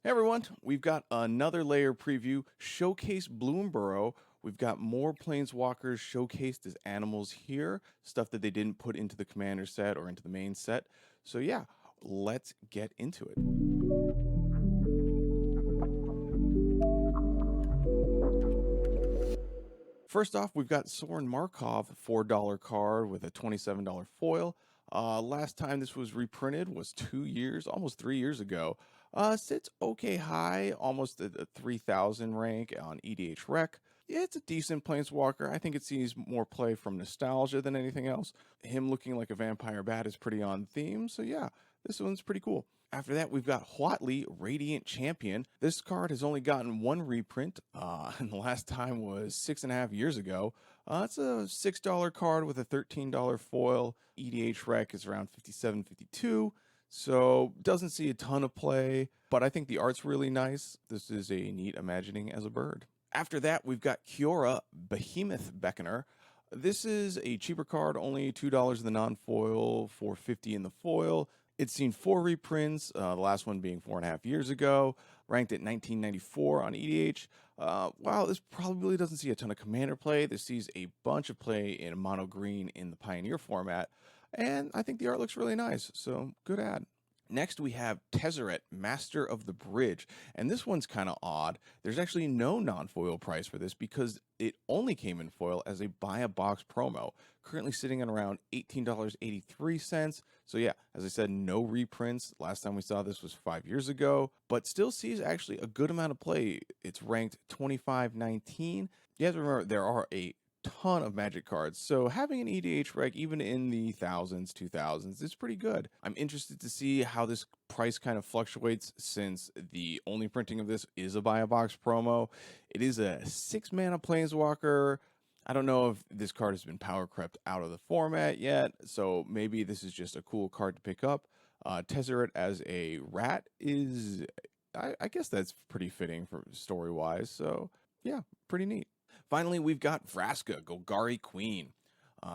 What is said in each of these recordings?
Hey everyone, we've got another layer preview, Showcase Bloomburrow. We've got more planeswalkers showcased as animals here, stuff that they didn't put into the commander set or into the main set. So yeah, let's get into it. First off, we've got Soren Markov, $4 card with a $27 foil. Last time this was reprinted was 2 years, almost 3 years ago. Sits okay high, almost at the 3,000 rank on EDH Rec. It's a decent planeswalker. I think it sees more play from nostalgia than anything else. Him looking like a vampire bat is pretty on theme, so yeah, this one's pretty cool. After that, we've got Huatley, Radiant Champion. This card has only gotten one reprint, and the last time was 6.5 years ago. It's a $6 card with a $13 foil. EDH Rec is around 57, 52, so doesn't see a ton of play, but I think the art's really nice. This is a neat imagining as a bird. After that, we've got Kiora, Behemoth Beckoner. This is a cheaper card, only $2 in the non-foil, $4.50 in the foil. It's seen 4 reprints, the last one being 4.5 years ago, ranked at 1994 on EDH. While this probably doesn't see a ton of commander play, this sees a bunch of play in mono green in the Pioneer format, and I think the art looks really nice, so good ad. Next, we have Tezzeret, Master of the Bridge, and this one's kind of odd. There's actually no non-foil price for this because it only came in foil as a buy-a-box promo, currently sitting at around $18.83. So yeah, as I said, no reprints. Last time we saw this was 5 years ago, but still sees actually a good amount of play. It's ranked 2519. You have to remember there are a ton of magic cards, so having an EDH reg even in the thousands, 2000s is pretty good. I'm interested to see how this price kind of fluctuates since the only printing of this is a buy a box promo. It is a 6-mana planeswalker. I don't know if this card has been power crept out of the format yet, so maybe this is just a cool card to pick up. Tezzeret as a rat is, I guess that's pretty fitting for story wise, so yeah, pretty neat. Finally, we've got Vraska, Golgari Queen.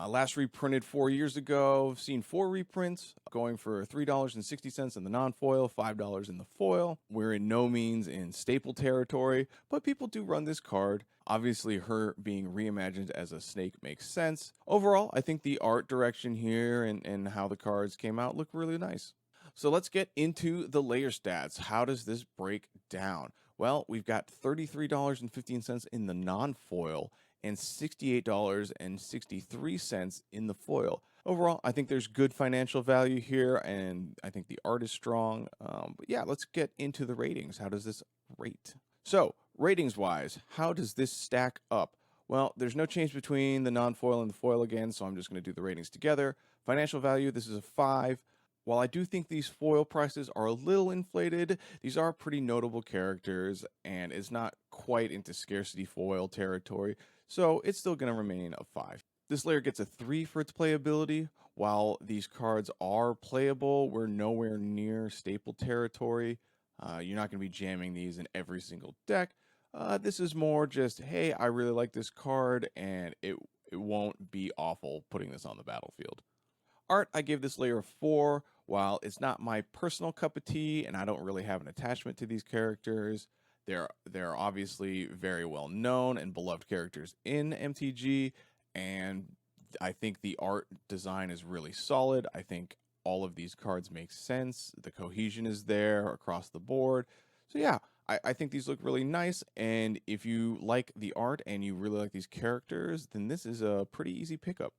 Last reprinted 4 years ago. Seen 4 reprints, going for $3.60 in the non-foil, $5 in the foil. We're in no means in staple territory, but people do run this card. Obviously, her being reimagined as a snake makes sense. Overall, I think the art direction here and how the cards came out look really nice. So let's get into the layer stats. How does this break down? Well, we've got $33.15 in the non-foil and $68.63 in the foil. Overall, I think there's good financial value here, and I think the art is strong. But yeah, let's get into the ratings. How does this rate? So, ratings-wise, how does this stack up? Well, there's no change between the non-foil and the foil again, so I'm just going to do the ratings together. Financial value, this is a 5. While I do think these foil prices are a little inflated, these are pretty notable characters, and it's not quite into scarcity foil territory, so it's still going to remain a 5. This layer gets a 3 for its playability. While these cards are playable, we're nowhere near staple territory. You're not going to be jamming these in every single deck. This is more just, hey, I really like this card, and it won't be awful putting this on the battlefield. Art, I gave this layer a 4. While it's not my personal cup of tea and I don't really have an attachment to these characters, they're obviously very well known and beloved characters in MTG, and I think the art design is really solid. I think all of these cards make sense. The cohesion is there across the board. So yeah, I think these look really nice, and if you like the art and you really like these characters, then this is a pretty easy pickup.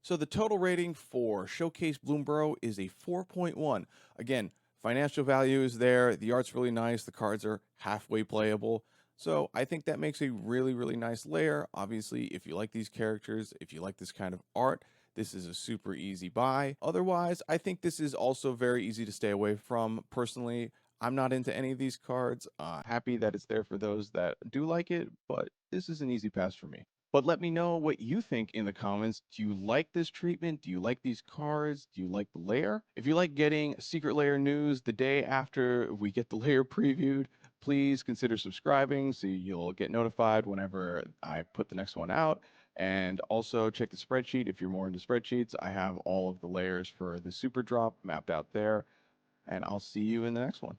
So the total rating for Showcase Bloomburrow is a 4.1. Again, financial value is there. The art's really nice. The cards are halfway playable. So I think that makes a really, really nice layer. Obviously, if you like these characters, if you like this kind of art, this is a super easy buy. Otherwise, I think this is also very easy to stay away from. Personally, I'm not into any of these cards. Happy that it's there for those that do like it, but this is an easy pass for me. But let me know what you think in the comments. Do you like this treatment? Do you like these cards? Do you like the layer? If you like getting Secret Lair news the day after we get the layer previewed, please consider subscribing so you'll get notified whenever I put the next one out. And also check the spreadsheet if you're more into spreadsheets. I have all of the layers for the Superdrop mapped out there. And I'll see you in the next one.